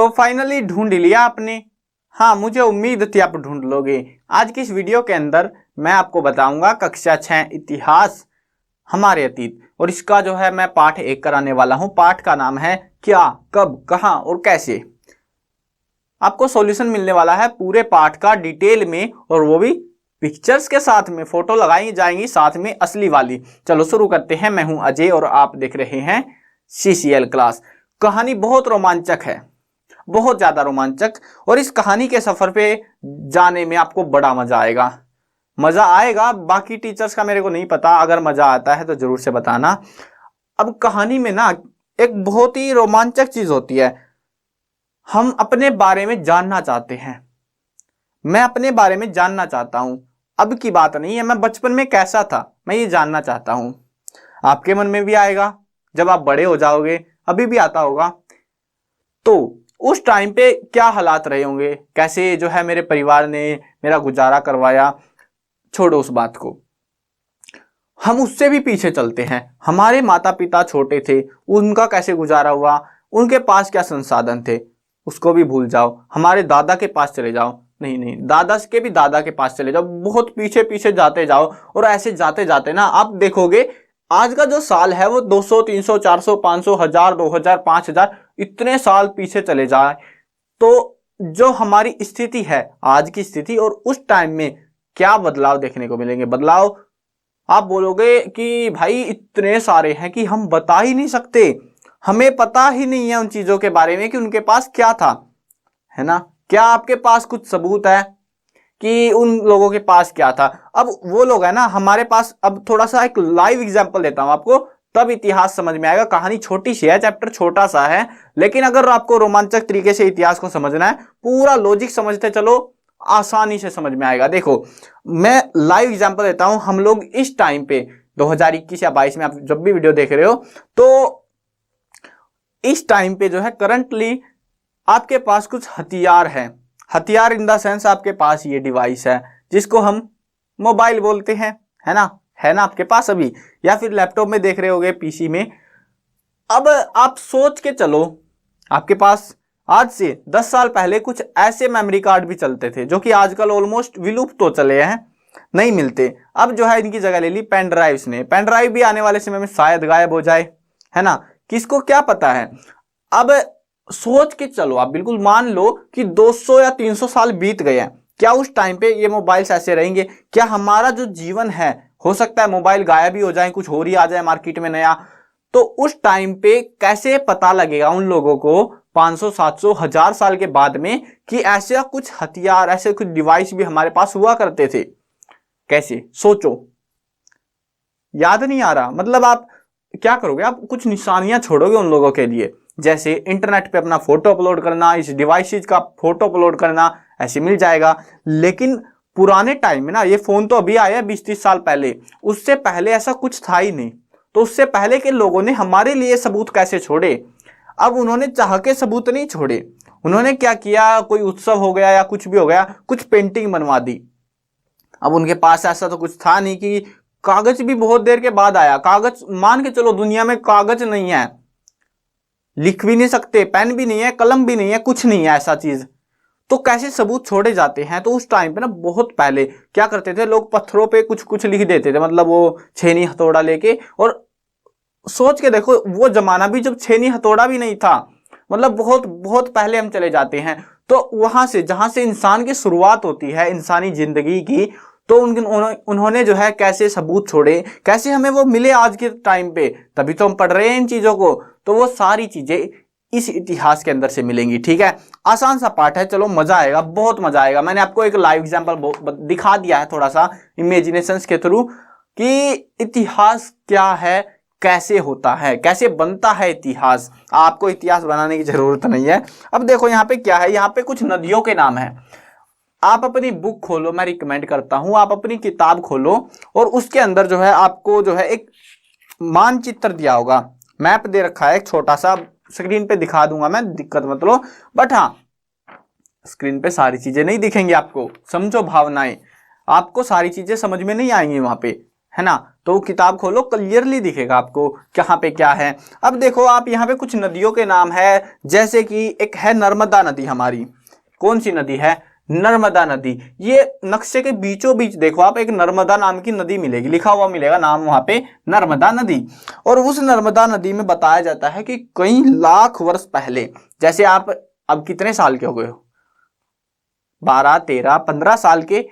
तो फाइनली ढूंढ लिया आपने। हाँ, मुझे उम्मीद थी आप ढूंढ लोगे। आज की इस वीडियो के अंदर मैं आपको बताऊंगा कक्षा 6 इतिहास हमारे अतीत, और इसका जो है मैं पाठ 1 कराने वाला हूं। पाठ का नाम है क्या, कब, कहां और कैसे। आपको सॉल्यूशन मिलने वाला है पूरे पाठ का डिटेल में, और वो भी पिक्चर्स के साथ में, फोटो लगाई जाएंगी साथ में असली वाली। चलो शुरू करते हैं। मैं हूं अजय और आप देख रहे हैं CCL क्लास। कहानी बहुत रोमांचक है, बहुत ज्यादा रोमांचक, और इस कहानी के सफर पे जाने में आपको बड़ा मजा आएगा। मजा आएगा, बाकी टीचर्स का मेरे को नहीं पता, अगर मजा आता है तो जरूर से बताना। अब कहानी में ना एक बहुत ही रोमांचक चीज होती है। हम अपने बारे में जानना चाहते हैं, मैं अपने बारे में जानना चाहता हूं। अब की बात नहीं है, मैं बचपन में कैसा था मैं ये जानना चाहता हूं। आपके मन में भी आएगा जब आप बड़े हो जाओगे, अभी भी आता होगा। तो उस टाइम पे क्या हालात रहे होंगे, कैसे जो है मेरे परिवार ने मेरा गुजारा करवाया, छोड़ो उस बात को। हम उससे भी पीछे चलते हैं। हमारे माता पिता छोटे थे, उनका कैसे गुजारा हुआ, उनके पास क्या संसाधन थे, उसको भी भूल जाओ। हमारे दादा के पास चले जाओ, नहीं नहीं, दादा के भी दादा के पास चले जाओ, बहुत पीछे पीछे जाते जाओ। और ऐसे जाते जाते ना आप देखोगे आज का जो साल है वो 200, 300, 400, 500, 1000, 2000, 5000 इतने साल पीछे चले जाए तो जो हमारी स्थिति है, आज की स्थिति और उस टाइम में क्या बदलाव देखने को मिलेंगे। बदलाव आप बोलोगे कि भाई इतने सारे हैं कि हम बता ही नहीं सकते, हमें पता ही नहीं है उन चीजों के बारे में कि उनके पास क्या था, है ना। क्या आपके पास कुछ सबूत है कि उन लोगों के पास क्या था? अब वो लोग है ना हमारे पास। अब थोड़ा सा एक लाइव एग्जांपल देता हूं आपको, तब इतिहास समझ में आएगा। कहानी छोटी सी है, चैप्टर छोटा सा है, लेकिन अगर आपको रोमांचक तरीके से इतिहास को समझना है, पूरा लॉजिक समझते चलो, आसानी से समझ में आएगा। देखो मैं लाइव एग्जांपल देता हूं। हम लोग इस टाइम पे 2021 या 22 में, आप जब भी वीडियो देख रहे हो, तो इस टाइम पे जो है करंटली आपके पास कुछ हथियार हैं। हथियार इन द सेंस आपके पास ये डिवाइस है जिसको हम मोबाइल बोलते हैं, है ना, है ना आपके पास अभी, या फिर लैपटॉप में देख रहे होगे, PC में। अब आप सोच के चलो, आपके पास आज से 10 साल पहले कुछ ऐसे मेमोरी कार्ड भी चलते थे जो कि आजकल ऑलमोस्ट विलुप्त हो चले हैं, नहीं मिलते। अब जो है इनकी जगह ले ली पेन ड्राइव्स ने। पेन ड्राइव भी आने वाले समय में शायद गायब हो जाए, है ना, किसको क्या पता है। अब सोच के चलो, आप बिल्कुल मान लो कि 200 या 300 साल बीत गए हैं, क्या उस टाइम पे ये मोबाइल्स ऐसे रहेंगे? क्या हमारा जो जीवन है, हो सकता है मोबाइल गायब ही हो जाए, कुछ और ही आ जाए मार्केट में नया, तो उस टाइम पे कैसे पता लगेगा उन लोगों को 500, 700, 1000 साल के बाद में कि ऐसा कुछ हथियार, ऐसे कुछ डिवाइस भी हमारे पास हुआ करते थे? कैसे सोचो, याद नहीं आ रहा। मतलब आप क्या करोगे, आप कुछ निशानियां छोड़ोगे उन लोगों के लिए, जैसे इंटरनेट पे अपना फोटो अपलोड करना, इस डिवाइसेज का फोटो अपलोड करना, ऐसे मिल जाएगा। लेकिन पुराने टाइम में ना, ये फोन तो अभी आया 20-30 साल पहले, उससे पहले ऐसा कुछ था ही नहीं। तो उससे पहले के लोगों ने हमारे लिए सबूत कैसे छोड़े? अब उन्होंने चाह के सबूत नहीं छोड़े, उन्होंने क्या किया, कोई उत्सव हो गया या कुछ भी हो गया, कुछ पेंटिंग बनवा दी। अब उनके पास ऐसा तो कुछ था नहीं कि कागज भी बहुत देर के बाद आया। कागज मान के चलो दुनिया में कागज नहीं है, लिख भी नहीं सकते, पेन भी नहीं है, कलम भी नहीं है, कुछ नहीं है ऐसा चीज, तो कैसे सबूत छोड़े जाते हैं? तो उस टाइम पे ना, बहुत पहले क्या करते थे लोग, पत्थरों पे कुछ कुछ लिख देते थे, मतलब वो छेनी हथौड़ा लेके। और सोच के देखो वो जमाना भी जब छेनी हथौड़ा भी नहीं था, मतलब बहुत बहुत पहले हम चले जाते हैं। तो वहां से जहां से इंसान की शुरुआत होती है, इंसानी जिंदगी की, तो उन्होंने जो है कैसे सबूत छोड़े, कैसे हमें वो मिले आज के टाइम पे, तभी तो हम पढ़ रहे हैं इन चीजों को। तो वो सारी चीजें इस इतिहास के अंदर से मिलेंगी, ठीक है। आसान सा पाठ है, चलो मजा आएगा, बहुत मजा आएगा। मैंने आपको एक लाइव एग्जांपल दिखा दिया है, थोड़ा सा इमेजिनेशंस के थ्रू, कि इतिहास क्या है, कैसे होता है, कैसे बनता है इतिहास। आपको इतिहास बनाने की जरूरत नहीं है। अब देखो यहाँ पे क्या है, यहाँ पे कुछ नदियों के नाम है। आप अपनी बुक खोलो, मैं रिकमेंड करता हूं आप अपनी किताब खोलो, और उसके अंदर जो है आपको जो है एक मानचित्र दिया होगा, मैप दे रखा है एक छोटा सा, स्क्रीन पे दिखा दूंगा मैं, दिक्कत मत लो। बट हाँ, स्क्रीन पे सारी चीजें नहीं दिखेंगी आपको, समझो भावनाएं, आपको सारी चीजें समझ में नहीं आएंगी वहां पे। है ना। तो वो किताब खोलो, क्लियरली दिखेगा आपको कहाँ पे क्या है। अब देखो आप यहाँ पे कुछ नदियों के नाम है, जैसे कि एक है नर्मदा नदी हमारी। कौन सी नदी है? नर्मदा नदी। ये नक्शे के बीचों बीच देखो आप, एक नर्मदा नाम की नदी मिलेगी, लिखा हुआ मिलेगा नाम वहां पे नर्मदा नदी। और उस नर्मदा नदी में बताया जाता है कि कई लाख वर्ष पहले, जैसे आप अब कितने साल के हो गए हो, 12, 13, 15 साल के,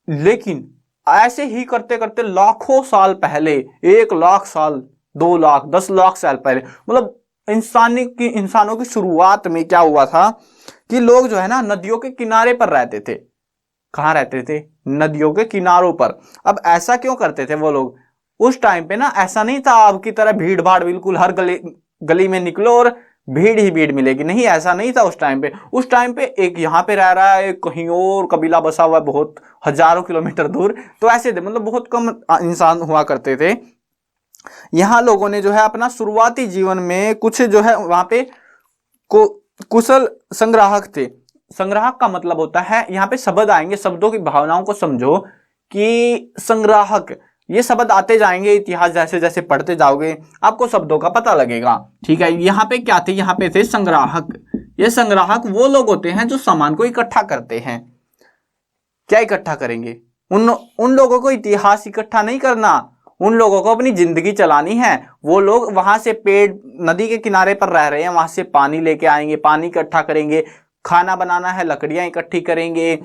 लेकिन ऐसे ही करते करते लाखों साल पहले, 1 लाख साल, 2 लाख, 10 लाख साल पहले, मतलब इंसानों की शुरुआत में क्या हुआ था कि लोग जो है ना नदियों के किनारे पर रहते थे। कहाँ रहते थे? नदियों के किनारों पर। अब ऐसा क्यों करते थे वो लोग? उस टाइम पे ना ऐसा नहीं था अब की तरह भीड़ भाड़, बिल्कुल हर गली गली में निकलो और भीड़ ही भीड़ मिलेगी, नहीं, ऐसा नहीं था उस टाइम पे। उस टाइम पे एक यहाँ पे रह रहा है, कहीं और कबीला बसा हुआ है बहुत हजारों किलोमीटर दूर, तो ऐसे थे, मतलब बहुत कम इंसान हुआ करते थे। यहाँ लोगों ने जो है अपना शुरुआती जीवन में कुछ जो है वहां पे को कुशल संग्राहक थे। संग्राहक का मतलब होता है, यहाँ पे शब्द आएंगे, शब्दों की भावनाओं को समझो कि संग्राहक, ये शब्द आते जाएंगे, इतिहास जैसे जैसे पढ़ते जाओगे आपको शब्दों का पता लगेगा। ठीक है, यहाँ पे क्या थे? यहाँ पे थे संग्राहक। ये संग्राहक वो लोग होते हैं जो सामान को इकट्ठा करते हैं। क्या इकट्ठा करेंगे? उन लोगों को इतिहास इकट्ठा नहीं करना, उन लोगों को अपनी जिंदगी चलानी है। वो लोग वहां से पेड़, नदी के किनारे पर रह रहे हैं, वहां से पानी लेके आएंगे, पानी इकट्ठा करेंगे, खाना बनाना है, लकड़ियां इकट्ठी करेंगे।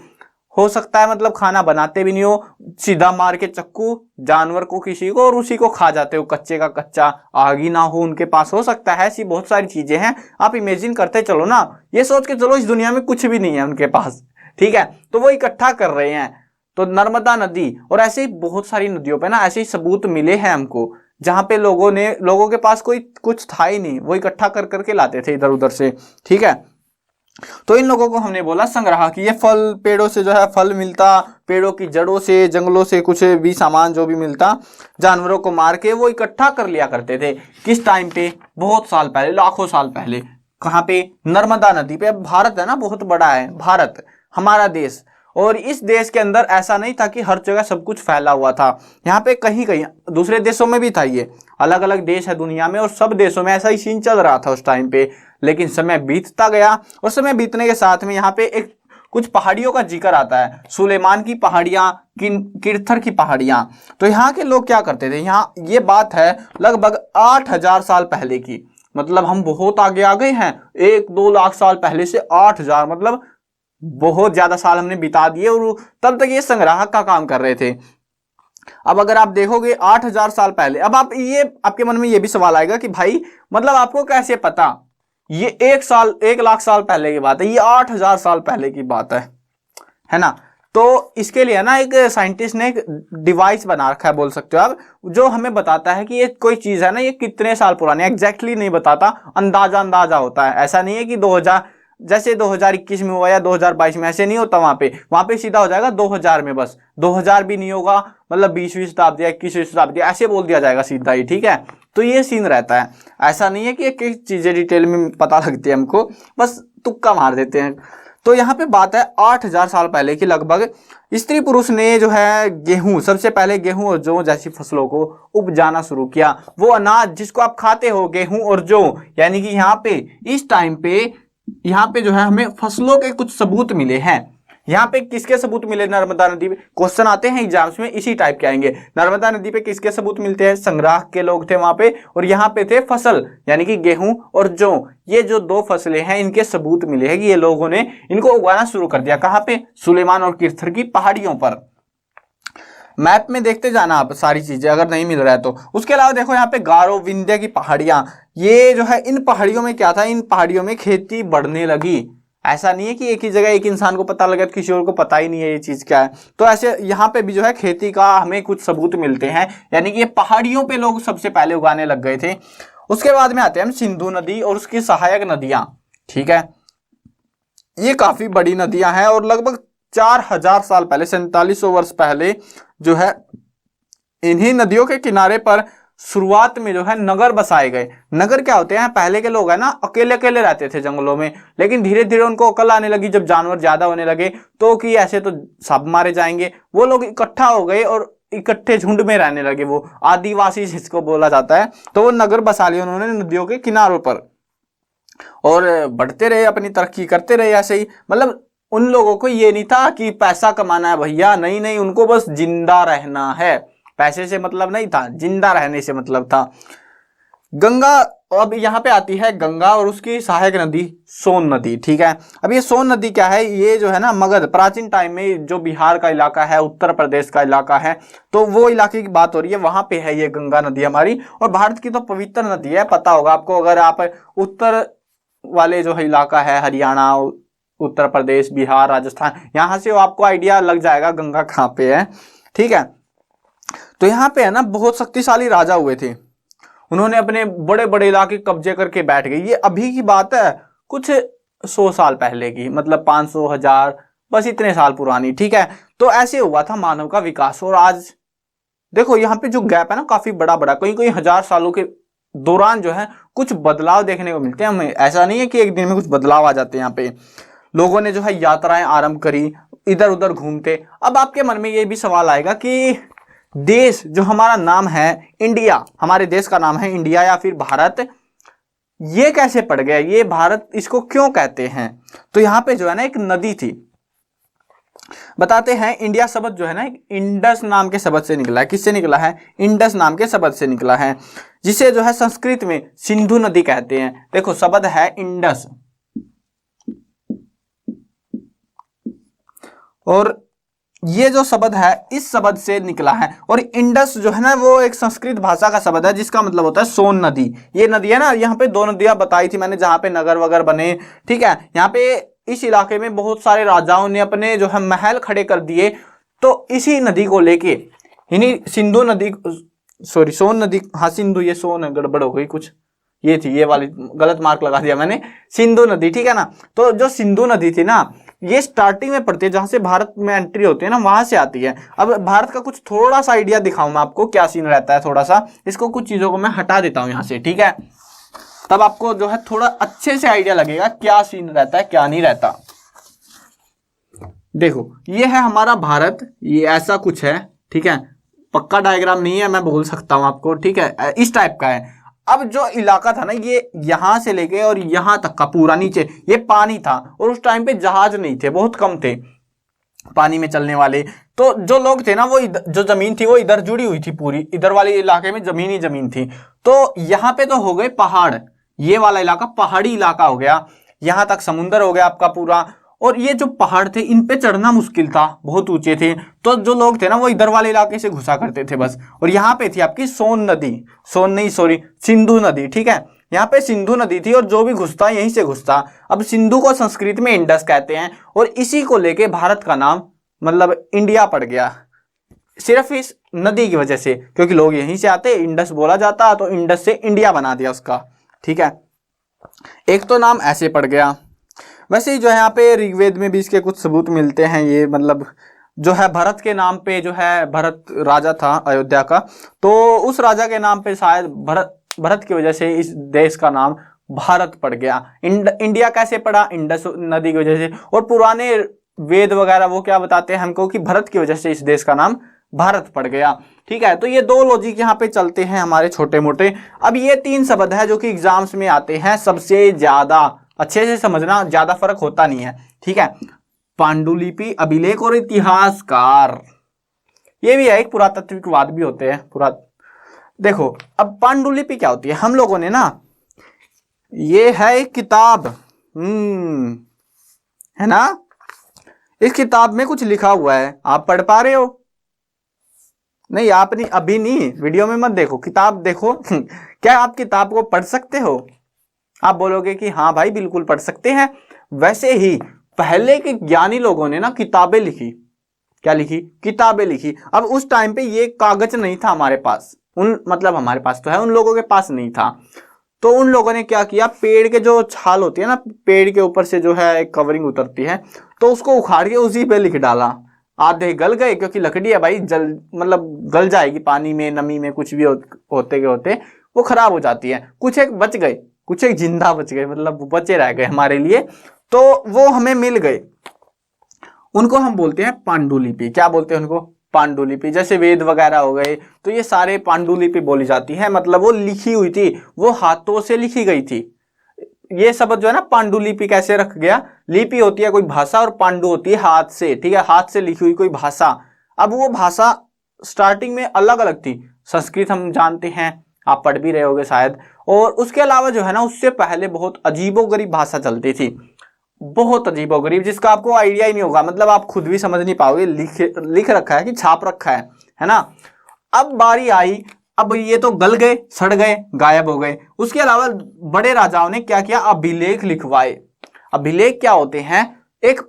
हो सकता है मतलब खाना बनाते भी नहीं हो, सीधा मार के चक्कू जानवर को किसी को, और उसी को खा जाते हो, कच्चे का कच्चा, आग ही ना हो उनके पास, हो सकता है। ऐसी बहुत सारी चीजें हैं, आप इमेजिन करते चलो ना, ये सोच के चलो इस दुनिया में कुछ भी नहीं है उनके पास। ठीक है, तो वो इकट्ठा कर रहे हैं। तो नर्मदा नदी और ऐसे ही बहुत सारी नदियों पे ना ऐसे ही सबूत मिले हैं हमको, जहां पे लोगों के पास कोई कुछ था ही नहीं, वो इकट्ठा कर करके लाते थे इधर उधर से। ठीक है, तो इन लोगों को हमने बोला संग्राहक कि ये फल, पेड़ों से जो है फल मिलता, पेड़ों की जड़ों से, जंगलों से कुछ भी सामान जो भी मिलता, जानवरों को मार के वो इकट्ठा कर लिया करते थे। किस टाइम पे? बहुत साल पहले, लाखों साल पहले। कहाँ पे? नर्मदा नदी पे। अब भारत है ना, बहुत बड़ा है भारत, हमारा देश, और इस देश के अंदर ऐसा नहीं था कि हर जगह सब कुछ फैला हुआ था। यहाँ पे कहीं कहीं दूसरे देशों में भी था, ये अलग अलग देश है दुनिया में, और सब देशों में ऐसा ही सीन चल रहा था उस टाइम पे। लेकिन समय बीतता गया, और समय बीतने के साथ में यहाँ पे एक कुछ पहाड़ियों का जिक्र आता है, सुलेमान की पहाड़ियां, किरथर की पहाड़ियां। तो यहाँ के लोग क्या करते थे, यहाँ ये बात है लगभग 8,000 साल पहले की, मतलब हम बहुत आगे आ गए हैं, 1-2 लाख साल पहले से 8,000, मतलब बहुत ज्यादा साल हमने बिता दिए, और तब तक ये संग्राहक का काम कर रहे थे। अब अगर आप देखोगे 8,000 साल पहले, अब आप ये, आपके मन में ये भी सवाल आएगा कि भाई मतलब आपको कैसे पता ये 1 लाख साल पहले की बात है, ये 8,000 साल पहले की बात है ना। तो इसके लिए ना एक साइंटिस्ट ने एक डिवाइस बना रखा है, बोल सकते हो आप, जो हमें बताता है कि ये कोई चीज है ना, ये कितने साल पुरानी, एग्जैक्टली नहीं बताता, अंदाजा होता है। ऐसा नहीं है कि 2000, जैसे 2021 में हुआ या 2022 में, ऐसे नहीं होता। वहां पे सीधा हो जाएगा 2000 में, बस 2000 भी नहीं होगा, मतलब 20वीं शताब्दी, 21वीं शताब्दी, ऐसे बोल दिया जाएगा सीधा ही। ठीक है, तो ये सीन रहता है। ऐसा नहीं है कि एक चीजें डिटेल में पता लगती है हमको, बस तुक्का मार देते हैं। तो यहाँ पे बात है 8,000 साल पहले की लगभग, स्त्री पुरुष ने जो है गेहूं, सबसे पहले गेहूं और जौ जैसी फसलों को उपजाना शुरू किया। वो अनाज जिसको आप खाते हो, गेहूं और जौ, यानी कि यहाँ पे इस टाइम पे यहाँ पे जो है हमें फसलों के कुछ सबूत मिले हैं। यहाँ पे किसके सबूत मिले? नर्मदा नदी पे। क्वेश्चन आते हैं एग्जाम्स में इसी टाइप के आएंगे। नर्मदा नदी पे किसके सबूत मिलते हैं? संग्राहक के लोग थे वहां पे, और यहाँ पे थे फसल, यानी कि गेहूं और जौ। ये जो 2 फसलें हैं इनके सबूत मिले हैं कि ये लोगों ने इनको उगाना शुरू कर दिया। कहाँ पे? सुलेमान और किरथर की पहाड़ियों पर। मैप में देखते जाना आप सारी चीजें, अगर नहीं मिल रहा है तो। उसके अलावा देखो यहाँ पे गारो, विंध्य की पहाड़ियां, ये जो है इन पहाड़ियों में क्या था, इन पहाड़ियों में खेती बढ़ने लगी। ऐसा नहीं है कि एक ही जगह एक इंसान को पता लगा, किसी और को पता ही नहीं है ये चीज क्या है। तो ऐसे यहाँ पे भी जो है खेती का हमें कुछ सबूत मिलते हैं, यानी कि ये पहाड़ियों पे लोग सबसे पहले उगाने लग गए थे। उसके बाद में आते हैं हम सिंधु नदी और उसकी सहायक नदियां। ठीक है, ये काफी बड़ी नदियां हैं, और लगभग 4,000 साल पहले, 4700 वर्ष पहले जो है इन्हीं नदियों के किनारे पर शुरुआत में जो है नगर बसाए गए। नगर क्या होते हैं? पहले के लोग है ना अकेले अकेले रहते थे जंगलों में, लेकिन धीरे धीरे उनको अकल आने लगी, जब जानवर ज्यादा होने लगे तो कि ऐसे तो सब मारे जाएंगे, वो लोग इकट्ठा हो गए और इकट्ठे झुंड में रहने लगे, वो आदिवासी जिसको बोला जाता है। तो वो नगर बसा लिए उन्होंने नदियों के किनारों पर और बढ़ते रहे, अपनी तरक्की करते रहे ऐसे ही। मतलब उन लोगों को ये नहीं था कि पैसा कमाना है भैया, नहीं नहीं, उनको बस जिंदा रहना है, पैसे से मतलब नहीं था, जिंदा रहने से मतलब था। गंगा, अब यहाँ पे आती है गंगा और उसकी सहायक नदी सोन नदी, ठीक है। अब ये सोन नदी क्या है, ये जो है ना मगध, प्राचीन टाइम में जो बिहार का इलाका है, उत्तर प्रदेश का इलाका है, तो वो इलाके की बात हो रही है, वहां पे है ये गंगा नदी हमारी। और भारत की तो पवित्र नदी है, पता होगा आपको, अगर आप उत्तर वाले जो है इलाका है, हरियाणा, उत्तर प्रदेश, बिहार, राजस्थान, यहाँ से आपको आइडिया लग जाएगा गंगा कहाँ पे है, ठीक है। तो यहाँ पे है ना बहुत शक्तिशाली राजा हुए थे, उन्होंने अपने बड़े बड़े इलाके कब्जे करके बैठ गए। ये अभी की बात है, कुछ 100 साल पहले की, मतलब 500, 1000, बस इतने साल पुरानी, ठीक है। तो ऐसे हुआ था मानव का विकास। और आज देखो यहाँ पे जो गैप है ना काफी बड़ा बड़ा, कई कई हजार सालों के दौरान जो है कुछ बदलाव देखने को मिलते हैं हमें। ऐसा नहीं है कि एक दिन में कुछ बदलाव आ जाते हैं। यहाँ पे लोगों ने जो है यात्राएं आरंभ करी, इधर उधर घूमते। अब आपके मन में ये भी सवाल आएगा कि देश जो हमारा नाम है इंडिया, हमारे देश का नाम है इंडिया या फिर भारत, ये कैसे पड़ गया, ये भारत इसको क्यों कहते हैं? तो यहाँ पे जो है ना एक नदी थी, बताते हैं। इंडिया शब्द जो है ना इंडस नाम के शब्द से निकला है। किससे निकला है? इंडस नाम के शब्द से निकला है, जिसे जो है संस्कृत में सिंधु नदी कहते हैं। देखो शब्द है इंडस, और ये जो शब्द है इस शब्द से निकला है। और इंडस जो है ना वो एक संस्कृत भाषा का शब्द है, जिसका मतलब होता है सोन नदी। ये नदी है ना, यहाँ पे 2 नदियां बताई थी मैंने, जहाँ पे नगर वगर बने, ठीक है। यहाँ पे इस इलाके में बहुत सारे राजाओं ने अपने जो है महल खड़े कर दिए। तो इसी नदी को लेके, इन्हीं सिंधु नदी, सॉरी सोन नदी, हाँ सिंधु, ये सोन है, गड़बड़ हो गई कुछ, ये थी, ये वाली गलत मार्क लगा दिया मैंने, सिंधु नदी, ठीक है ना। तो जो सिंधु नदी थी ना, ये स्टार्टिंग में पड़ती है, जहां से भारत में एंट्री होती है ना, वहां से आती है। अब भारत का कुछ थोड़ा सा आइडिया दिखाऊं मैं आपको, क्या सीन रहता है थोड़ा सा, इसको कुछ चीजों को मैं हटा देता हूं यहां से, ठीक है, तब आपको जो है थोड़ा अच्छे से आइडिया लगेगा क्या सीन रहता है क्या नहीं रहता। देखो ये है हमारा भारत, ये ऐसा कुछ है, ठीक है, पक्का डायग्राम नहीं है, मैं बोल सकता हूं आपको, ठीक है, इस टाइप का है। अब जो इलाका था ना, ये यहां से लेके और यहां तक का पूरा नीचे ये पानी था, और उस टाइम पे जहाज नहीं थे, बहुत कम थे पानी में चलने वाले। तो जो लोग थे ना, वो जो जमीन थी वो इधर जुड़ी हुई थी, पूरी इधर वाले इलाके में जमीन ही जमीन थी। तो यहाँ पे तो हो गए पहाड़, ये वाला इलाका पहाड़ी इलाका हो गया, यहां तक समुद्र हो गया आपका पूरा। और ये जो पहाड़ थे इन पे चढ़ना मुश्किल था, बहुत ऊंचे थे। तो जो लोग थे ना वो इधर वाले इलाके से घुसा करते थे बस। और यहाँ पे थी आपकी सोन नदी, सोन नहीं सॉरी सिंधु नदी, ठीक है, यहाँ पे सिंधु नदी थी, और जो भी घुसता यहीं से घुसता। अब सिंधु को संस्कृत में इंडस कहते हैं, और इसी को लेके भारत का नाम मतलब इंडिया पड़ गया, सिर्फ इस नदी की वजह से, क्योंकि लोग यहीं से आते, इंडस बोला जाता, तो इंडस से इंडिया बना दिया उसका, ठीक है। एक तो नाम ऐसे पड़ गया। वैसे ही जो है यहाँ पे ऋग्वेद में भी इसके कुछ सबूत मिलते हैं। ये मतलब जो है भरत के नाम पे, जो है भरत राजा था अयोध्या का, तो उस राजा के नाम पे शायद भरत की वजह से इस देश का नाम भारत पड़ गया। इंडिया कैसे पड़ा? इंडस नदी की वजह से। और पुराने वेद वगैरह वो क्या बताते हैं हमको कि भरत की वजह से इस देश का नाम भारत पड़ गया, ठीक है। तो ये 2 लॉजिक यहाँ पे चलते हैं हमारे छोटे मोटे। अब ये 3 शब्द है जो कि एग्जाम्स में आते हैं सबसे ज्यादा, अच्छे से समझना, ज्यादा फर्क होता नहीं है, ठीक है। पांडुलिपि, अभिलेख और इतिहासकार, ये भी है, एक पुरातात्विकवाद भी होते हैं। देखो अब पांडुलिपि क्या होती है, हम लोगों ने ना, ये है एक किताब, है ना, इस किताब में कुछ लिखा हुआ है, आप पढ़ पा रहे हो? नहीं आप नहीं, अभी नहीं, वीडियो में मत देखो, किताब देखो। क्या आप किताब को पढ़ सकते हो? आप बोलोगे कि हाँ भाई बिल्कुल पढ़ सकते हैं। वैसे ही पहले के ज्ञानी लोगों ने ना किताबें लिखी, क्या लिखी? किताबें लिखी। अब उस टाइम पे ये कागज नहीं था हमारे पास, मतलब हमारे पास तो है, उन लोगों के पास नहीं था। तो उन लोगों ने क्या किया, पेड़ के जो छाल होती है ना, पेड़ के ऊपर से जो है एक कवरिंग उतरती है, तो उसको उखाड़ के उसी पे लिख डाला। आधे गल गए, क्योंकि लकड़ी है भाई, मतलब गल जाएगी पानी में, नमी में, कुछ भी होते के होते वो खराब हो जाती है। कुछ एक बच गए, कुछ एक जिंदा बच गए, मतलब बचे रह गए हमारे लिए, तो वो हमें मिल गए। उनको हम बोलते हैं पांडुलिपि। क्या बोलते हैं उनको? पांडुलिपि, जैसे वेद वगैरह हो गए, तो ये सारे पांडुलिपि बोली जाती है। मतलब वो लिखी हुई थी, वो हाथों से लिखी गई थी। ये शब्द जो है ना पांडुलिपि कैसे रख गया, लिपि होती है कोई भाषा और पांडु होती है हाथ से, ठीक है, हाथ से लिखी हुई कोई भाषा। अब वो भाषा स्टार्टिंग में अलग अलग थी। संस्कृत हम जानते हैं, आप पढ़ भी रहे होगे शायद। और उसके अलावा जो है ना उससे पहले बहुत अजीबोगरीब भाषा चलती थी, बहुत अजीबोगरीब, जिसका आपको आइडिया ही नहीं होगा, मतलब आप खुद भी समझ नहीं पाओगे। लिख रखा है कि छाप रखा है ना। अब बारी आई, अब ये तो गल गए, सड़ गए, गायब हो गए। उसके अलावा बड़े राजाओं ने क्या किया, अभिलेख लिखवाए। अभिलेख क्या होते हैं, एक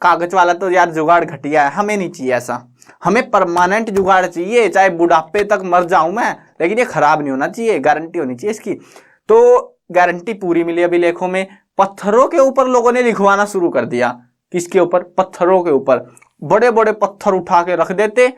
कागज वाला तो यार जुगाड़ घटिया है, हमें नहीं चाहिए ऐसा। हमें परमानेंट जुगाड़ चाहिए, चाहे बुढ़ापे तक मर जाऊं मैं, लेकिन ये खराब नहीं होना चाहिए, गारंटी होनी चाहिए इसकी। तो गारंटी पूरी मिली अभिलेखों में। पत्थरों के ऊपर लोगों ने लिखवाना शुरू कर दिया। किसके ऊपर, पत्थरों के ऊपर। बड़े बड़े पत्थर उठा के रख देते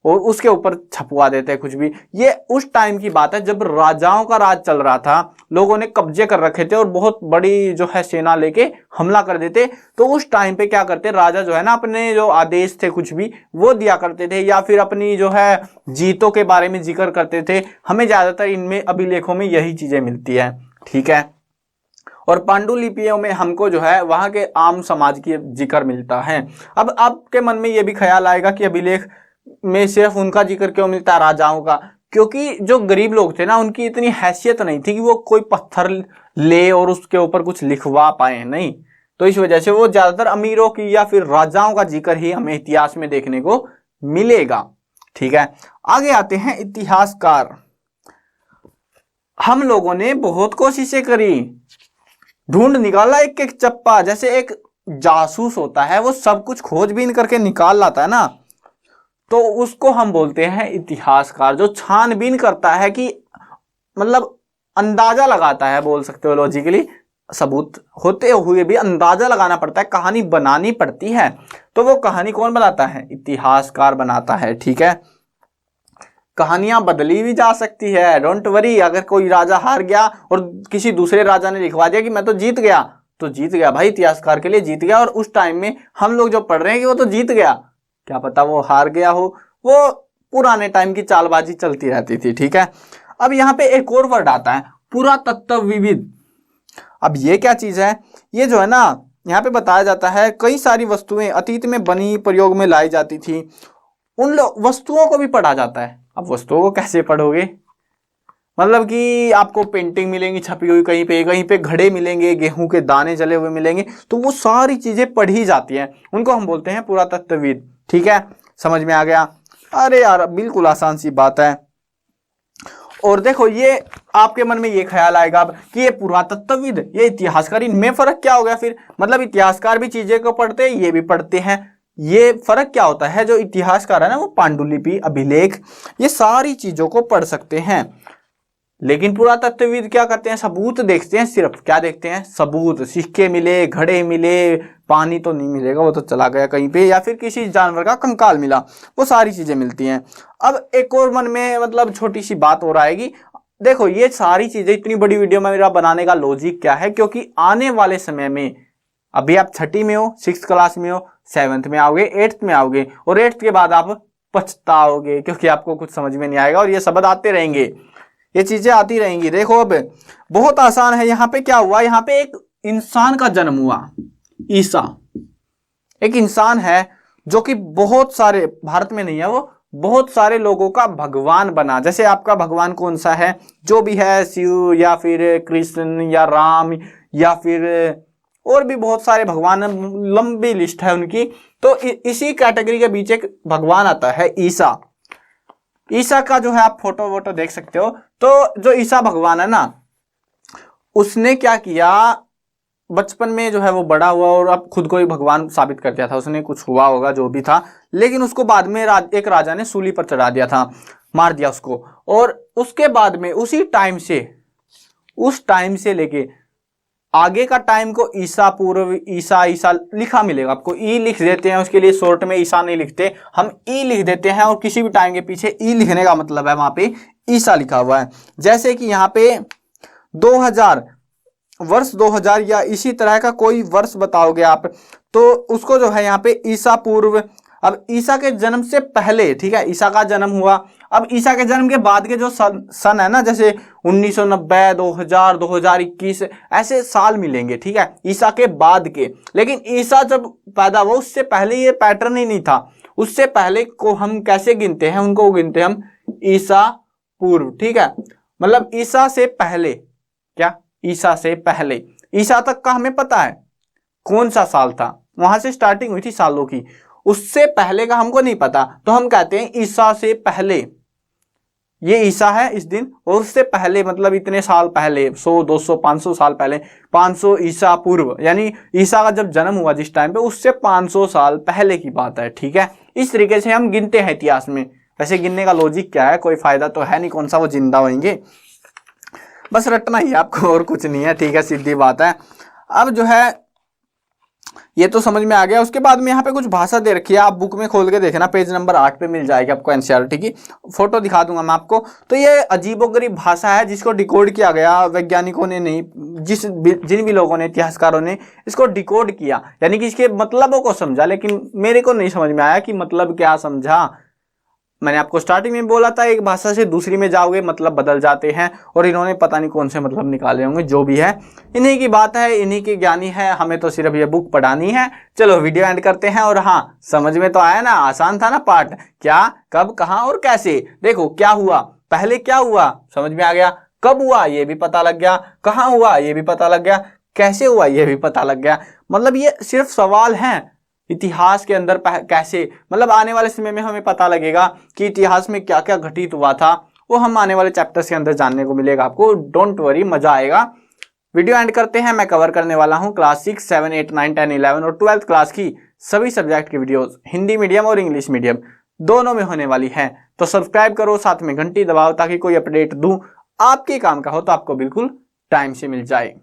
और उसके ऊपर छपवा देते कुछ भी। ये उस टाइम की बात है जब राजाओं का राज चल रहा था, लोगों ने कब्जे कर रखे थे और बहुत बड़ी जो है सेना लेके हमला कर देते। तो उस टाइम पे क्या करते, राजा जो है ना अपने जो आदेश थे कुछ भी वो दिया करते थे, या फिर अपनी जो है जीतों के बारे में जिक्र करते थे। हमें ज्यादातर इनमें अभिलेखों में यही चीजें मिलती है, ठीक है। और पांडुलिपियों में हमको जो है वहां के आम समाज की जिक्र मिलता है। अब आपके मन में ये भी ख्याल आएगा कि अभिलेख में सिर्फ उनका जिक्र क्यों मिलता है, राजाओं का? क्योंकि जो गरीब लोग थे ना उनकी इतनी हैसियत नहीं थी कि वो कोई पत्थर ले और उसके ऊपर कुछ लिखवा पाए, नहीं। तो इस वजह से वो ज्यादातर अमीरों की या फिर राजाओं का जिक्र ही हमें इतिहास में देखने को मिलेगा, ठीक है। आगे आते हैं इतिहासकार। हम लोगों ने बहुत कोशिशें करी, ढूंढ निकाला एक एक चप्पा, जैसे एक जासूस होता है वो सब कुछ खोजबीन करके निकाल लाता है ना, तो उसको हम बोलते हैं इतिहासकार, जो छानबीन करता है कि मतलब अंदाजा लगाता है, बोल सकते हो लॉजिकली, सबूत होते हुए भी अंदाजा लगाना पड़ता है, कहानी बनानी पड़ती है। तो वो कहानी कौन बनाता है, इतिहासकार बनाता है, ठीक है। कहानियां बदली भी जा सकती है, डोंट वरी। अगर कोई राजा हार गया और किसी दूसरे राजा ने लिखवा दिया कि मैं तो जीत गया, तो जीत गया भाई, इतिहासकार के लिए जीत गया। और उस टाइम में हम लोग जो पढ़ रहे हैं कि वो तो जीत गया, क्या पता वो हार गया हो। वो पुराने टाइम की चालबाजी चलती रहती थी, ठीक है। अब यहाँ पे एक और वर्ड आता है, पुरातत्वविद। अब ये क्या चीज है, ये जो है ना यहाँ पे बताया जाता है कई सारी वस्तुएं अतीत में बनी प्रयोग में लाई जाती थी, उन वस्तुओं को भी पढ़ा जाता है। अब वस्तुओं को कैसे पढ़ोगे, मतलब कि आपको पेंटिंग मिलेंगी छपी हुई, कहीं पे घड़े मिलेंगे, गेहूं के दाने जले हुए मिलेंगे, तो वो सारी चीजें पढ़ी जाती हैं, उनको हम बोलते हैं पुरातत्वविद, ठीक है। समझ में आ गया? अरे यार बिल्कुल आसान सी बात है। और देखो ये आपके मन में ये ख्याल आएगा अब कि ये पुरातत्वविद, ये इतिहासकार, इनमें फर्क क्या हो गया फिर? मतलब इतिहासकार भी चीजें को पढ़ते हैं, ये भी पढ़ते हैं, ये फर्क क्या होता है? जो इतिहासकार है ना वो पांडुलिपि, अभिलेख, ये सारी चीजों को पढ़ सकते हैं, लेकिन पुरातत्वविद क्या करते हैं, सबूत देखते हैं। सिर्फ क्या देखते हैं, सबूत। सिक्के मिले, घड़े मिले, पानी तो नहीं मिलेगा, वो तो चला गया कहीं पे, या फिर किसी जानवर का कंकाल मिला, वो सारी चीजें मिलती हैं। अब एक और मन में मतलब छोटी सी बात और आएगी। देखो ये सारी चीजें, इतनी बड़ी वीडियो में मेरा बनाने का लॉजिक क्या है, क्योंकि आने वाले समय में, अभी आप छठी में हो, 6th क्लास में हो, 7th में आओगे, 8th में आओगे, और 8th के बाद आप पछताओगे, क्योंकि आपको कुछ समझ में नहीं आएगा और ये शब्द आते रहेंगे, ये चीजें आती रहेंगी। देखो अब बहुत आसान है। यहाँ पे क्या हुआ, यहाँ पे एक इंसान का जन्म हुआ, ईसा। एक इंसान है जो कि बहुत सारे, भारत में नहीं है वो, बहुत सारे लोगों का भगवान बना। जैसे आपका भगवान कौन सा है, जो भी है, शिव या फिर कृष्ण या राम या फिर और भी बहुत सारे भगवान, लंबी लिस्ट है उनकी। तो इसी कैटेगरी के बीच एक भगवान आता है, ईसा। ईसा का जो है आप फोटो वोटो देख सकते हो। तो जो ईसा भगवान है ना, उसने क्या किया, बचपन में जो है वो बड़ा हुआ और अब खुद को ही भगवान साबित कर दिया था। उसने कुछ हुआ होगा जो भी था, लेकिन उसको बाद में एक राजा ने सूली पर चढ़ा दिया था, मार दिया उसको। और उसके बाद में उसी टाइम से, उस टाइम से लेके आगे का टाइम को ईसा पूर्व, ईसा लिखा मिलेगा आपको। ई लिख देते हैं, उसके लिए शॉर्ट में ईसा नहीं लिखते, हम ई लिख देते हैं। और किसी भी टाइम के पीछे ई लिखने का मतलब है वहां पे ईसा लिखा हुआ है। जैसे कि यहाँ पे 2000, वर्ष 2000 या इसी तरह का कोई वर्ष बताओगे आप, तो उसको जो है यहाँ पे ईसा पूर्व अब ईसा के जन्म से पहले, ठीक है, ईसा का जन्म हुआ। अब ईसा के जन्म के बाद के जो सन है ना, जैसे 1990, 2000, 2021 ऐसे साल मिलेंगे, ठीक है, ईसा के बाद के। लेकिन ईसा जब पैदा हुआ उससे पहले ये पैटर्न ही नहीं था। उससे पहले को हम कैसे गिनते हैं, उनको गिनते हैं हम ईसा पूर्व, ठीक है, मतलब ईसा से पहले। क्या? ईसा से पहले। ईसा तक का हमें पता है कौन सा साल था, वहां से स्टार्टिंग हुई थी सालों की। उससे पहले का हमको नहीं पता, तो हम कहते हैं ईसा से पहले। ये ईसा है इस दिन, और उससे पहले मतलब इतने साल पहले, 100, 200, 500 साल पहले, 500 ईसा पूर्व, यानी ईसा का जब जन्म हुआ जिस टाइम पे, उससे 500 साल पहले की बात है, ठीक है। इस तरीके से हम गिनते हैं इतिहास में। वैसे गिनने का लॉजिक क्या है, कोई फायदा तो है नहीं, कौन सा वो जिंदा होंगे, बस रटना ही आपको, और कुछ नहीं है, ठीक है, सीधी बात है। अब जो है ये तो समझ में आ गया। उसके बाद में यहाँ पे कुछ भाषा दे रखी है, आप बुक में खोल के देखना, पेज नंबर 8 पे मिल जाएगी आपको, एनसीईआरटी की फोटो दिखा दूंगा मैं आपको। तो ये अजीबोगरीब भाषा है जिसको डिकोड किया गया वैज्ञानिकों ने नहीं, जिन भी लोगों ने, इतिहासकारों ने इसको डिकोड किया, यानी कि इसके मतलबों को समझा। लेकिन मेरे को नहीं समझ में आया कि मतलब क्या समझा। मैंने आपको स्टार्टिंग में बोला था, एक भाषा से दूसरी में जाओगे मतलब बदल जाते हैं, और इन्होंने पता नहीं कौन से मतलब निकाले होंगे। जो भी है इन्हीं की बात है, इन्हीं के ज्ञानी है, हमें तो सिर्फ ये बुक पढ़ानी है। चलो वीडियो एंड करते हैं। और हाँ, समझ में तो आया ना, आसान था ना पार्ट, क्या, कब, कहाँ और कैसे। देखो क्या हुआ, पहले क्या हुआ समझ में आ गया, कब हुआ ये भी पता लग गया, कहाँ हुआ ये भी पता लग गया, कैसे हुआ ये भी पता लग गया। मतलब ये सिर्फ सवाल हैं इतिहास के अंदर कैसे, मतलब आने वाले समय में हमें पता लगेगा कि इतिहास में क्या क्या घटित हुआ था, वो हम आने वाले चैप्टर्स के अंदर जानने को मिलेगा आपको। डोंट वरी, मजा आएगा। वीडियो एंड करते हैं। मैं कवर करने वाला हूं क्लास 6, 7, 8, 9, 10, 11 और 12th क्लास की सभी सब्जेक्ट की वीडियोस, हिंदी मीडियम और इंग्लिश मीडियम दोनों में होने वाली है। तो सब्सक्राइब करो, साथ में घंटी दबाओ, ताकि कोई अपडेट दूं आपके काम का हो तो आपको बिल्कुल टाइम से मिल जाए।